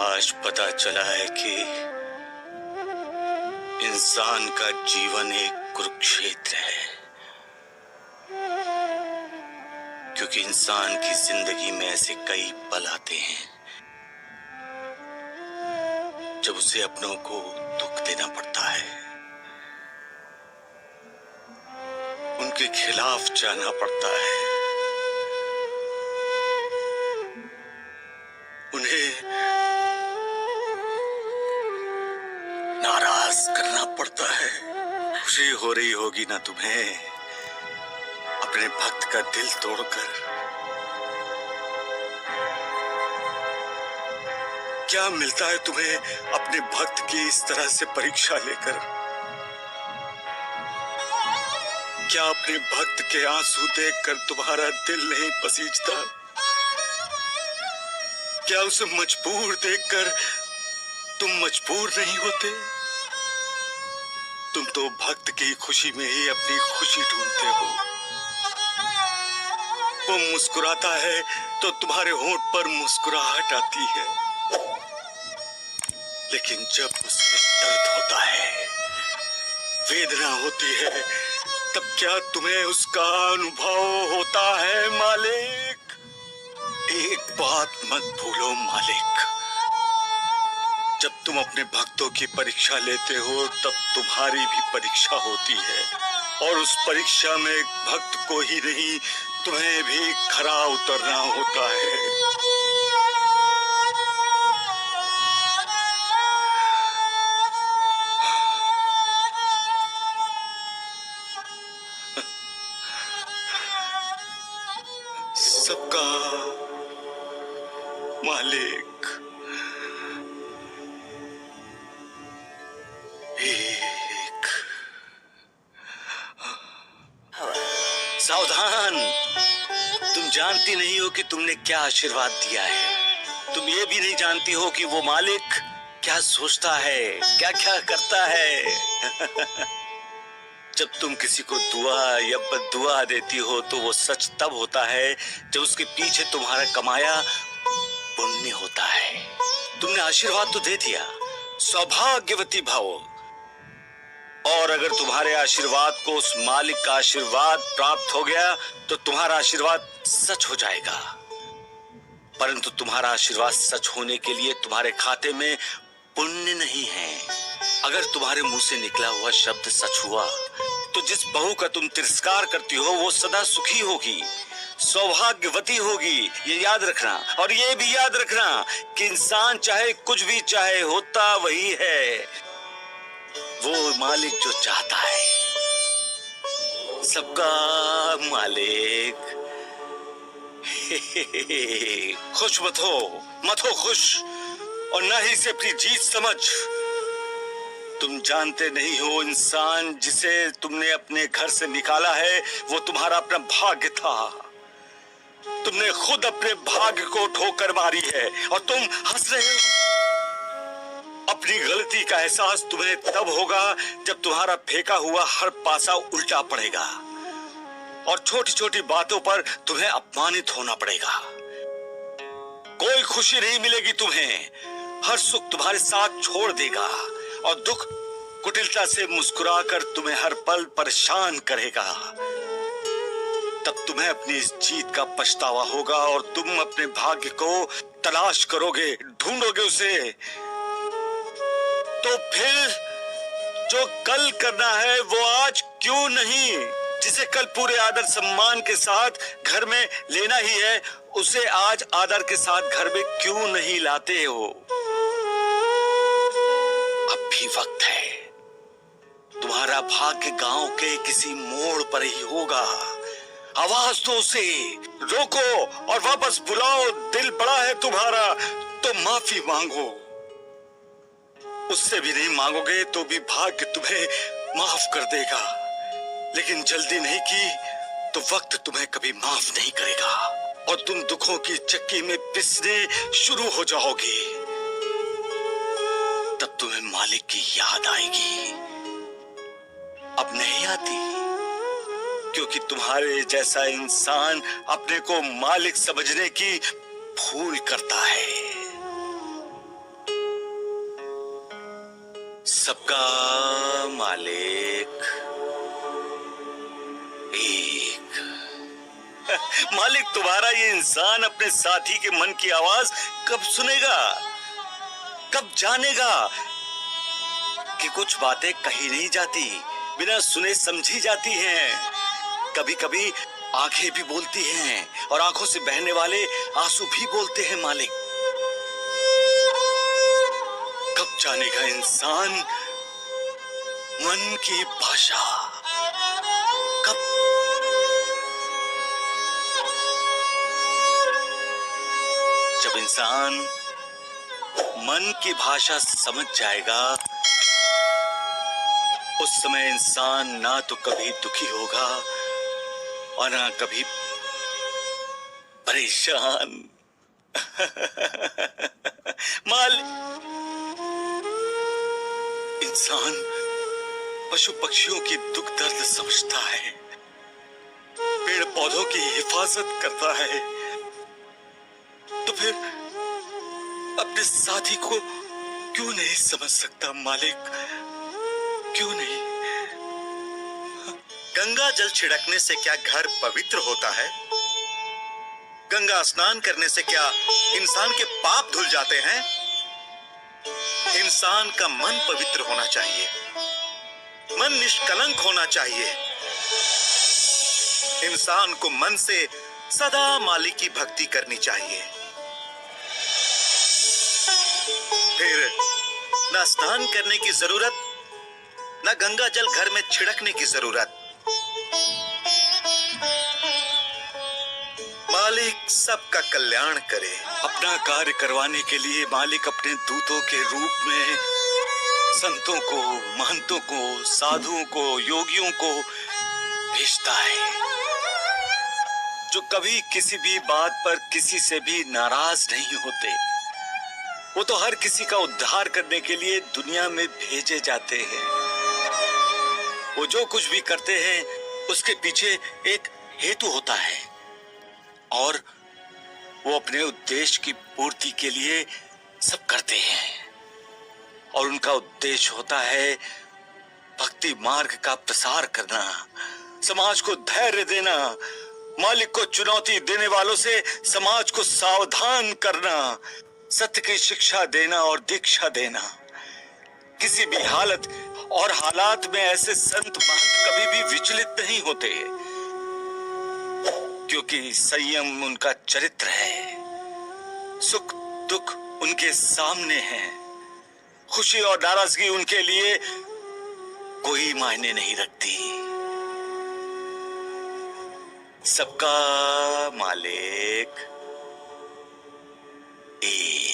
आज पता चला है कि इंसान का जीवन एक कुरुक्षेत्र है, क्योंकि इंसान की जिंदगी में ऐसे कई पल आते हैं जब उसे अपनों को दुख देना पड़ता है, उनके खिलाफ जाना पड़ता है, उन्हें नाराज करना पड़ता है। खुशी हो रही होगी ना तुम्हें अपने भक्त का दिल तोड़कर। क्या मिलता है तुम्हें अपने भक्त की इस तरह से परीक्षा लेकर? क्या अपने भक्त के आंसू देखकर तुम्हारा दिल नहीं पसीजता? क्या उसे मजबूर देखकर तुम मजबूर नहीं होते? तुम तो भक्त की खुशी में ही अपनी खुशी ढूंढते हो। वो मुस्कुराता है तो तुम्हारे होंठ पर मुस्कुराहट आती है, लेकिन जब उसमें दर्द होता है, वेदना होती है, तब क्या तुम्हें उसका अनुभव होता है मालिक? एक बात मत भूलो मालिक, जब तुम अपने भक्तों की परीक्षा लेते हो तब तुम्हारी भी परीक्षा होती है, और उस परीक्षा में भक्त को ही नहीं तुम्हें भी खरा उतरना होता है। सबका मालिक एक। सावधान, तुम जानती नहीं हो कि तुमने क्या आशीर्वाद दिया है। तुम ये भी नहीं जानती हो कि वो मालिक क्या सोचता है, क्या क्या करता है। जब तुम किसी को दुआ या बद्दुआ देती हो तो वो सच तब होता है जब उसके पीछे तुम्हारा कमाया पुण्य होता है। तुमने आशीर्वाद तो दे दिया, सौभाग्यवती भावो, और अगर तुम्हारे आशीर्वाद को उस मालिक का आशीर्वाद प्राप्त हो गया तो तुम्हारा आशीर्वाद सच हो जाएगा। परंतु तुम्हारा आशीर्वाद सच होने के लिए तुम्हारे खाते में पुण्य नहीं है। अगर तुम्हारे मुंह से निकला हुआ शब्द सच हुआ तो जिस बहू का तुम तिरस्कार करती हो वो सदा सुखी होगी, सौभाग्यवती होगी। ये याद रखना, और ये भी याद रखना कि इंसान चाहे कुछ भी चाहे, होता वही है वो मालिक जो चाहता है। सबका मालिक। खुश मत हो खुश, और ना ही इसे अपनी जीत समझ। तुम जानते नहीं हो इंसान जिसे तुमने अपने घर से निकाला है वो तुम्हारा अपना भाग्य था। तुमने खुद अपने भाग्य को ठोकर मारी है और तुम हंस रहे हो। अपनी गलती का एहसास तुम्हें तब होगा जब तुम्हारा फेंका हुआ हर पासा उल्टा पड़ेगा और छोटी छोटी बातों पर तुम्हें अपमानित होना पड़ेगा। कोई खुशी नहीं मिलेगी तुम्हें, हर सुख तुम्हारे साथ छोड़ देगा और दुख कुटिलता से मुस्कुराकर तुम्हें हर पल परेशान करेगा। तब तुम्हें अपनी इस जीत का पछतावा होगा और तुम अपने भाग्य को तलाश करोगे, ढूंढोगे उसे। तो फिर जो कल करना है वो आज क्यों नहीं? जिसे कल पूरे आदर सम्मान के साथ घर में लेना ही है उसे आज आदर के साथ घर में क्यों नहीं लाते हो? अब भी वक्त है। तुम्हारा भाग्य गांव के किसी मोड़ पर ही होगा। आवाज दो उसे, रोको और वापस बुलाओ। दिल बड़ा है तुम्हारा तो माफी मांगो। उससे भी नहीं मांगोगे तो भी भाग्य तुम्हें माफ कर देगा, लेकिन जल्दी नहीं की तो वक्त तुम्हें कभी माफ नहीं करेगा और तुम दुखों की चक्की में पिसने शुरू हो जाओगे। तब तुम्हें मालिक की याद आएगी। अब नहीं आती, क्योंकि तुम्हारे जैसा इंसान अपने को मालिक समझने की भूल करता है। सबका मालिक एक। मालिक, तुम्हारा ये इंसान अपने साथी के मन की आवाज कब सुनेगा, कब जानेगा कि कुछ बातें कही नहीं जाती, बिना सुने समझी जाती हैं। कभी कभी आंखें भी बोलती हैं और आंखों से बहने वाले आंसू भी बोलते हैं। मालिक, कब जानेगा इंसान मन की भाषा? कब? जब इंसान मन की भाषा समझ जाएगा, उस समय इंसान ना तो कभी दुखी होगा और ना कभी परेशान। इंसान पशु पक्षियों की दुख दर्द समझता है, पेड़ पौधों की हिफाजत करता है, तो फिर अपने साथी को क्यों नहीं समझ सकता? मालिक, क्यों नहीं? गंगा जल छिड़कने से क्या घर पवित्र होता है? गंगा स्नान करने से क्या इंसान के पाप धुल जाते हैं? इंसान का मन पवित्र होना चाहिए, मन निष्कलंक होना चाहिए। इंसान को मन से सदा मालिक की भक्ति करनी चाहिए। फिर न स्नान करने की जरूरत, न गंगा जल घर में छिड़कने की जरूरत। मालिक सबका कल्याण करे। अपना कार्य करवाने के लिए मालिक अपने दूतों के रूप में संतों को, महंतों को, साधुओं को, योगियों को भेजता है, जो कभी किसी भी बात पर किसी से भी नाराज नहीं होते। वो तो हर किसी का उद्धार करने के लिए दुनिया में भेजे जाते हैं। वो जो कुछ भी करते हैं उसके पीछे एक हेतु होता है और वो अपने उद्देश्य की पूर्ति के लिए सब करते हैं। और उनका उद्देश्य होता है भक्ति मार्ग का प्रसार करना, समाज को धैर्य देना, मालिक को चुनौती देने वालों से समाज को सावधान करना, सत्य की शिक्षा देना और दीक्षा देना। किसी भी हालत और हालात में ऐसे संत महंत कभी भी विचलित नहीं होते, क्योंकि संयम उनका चरित्र है। सुख दुख उनके सामने है, खुशी और नाराजगी उनके लिए कोई मायने नहीं रखती। सबका मालिक एक।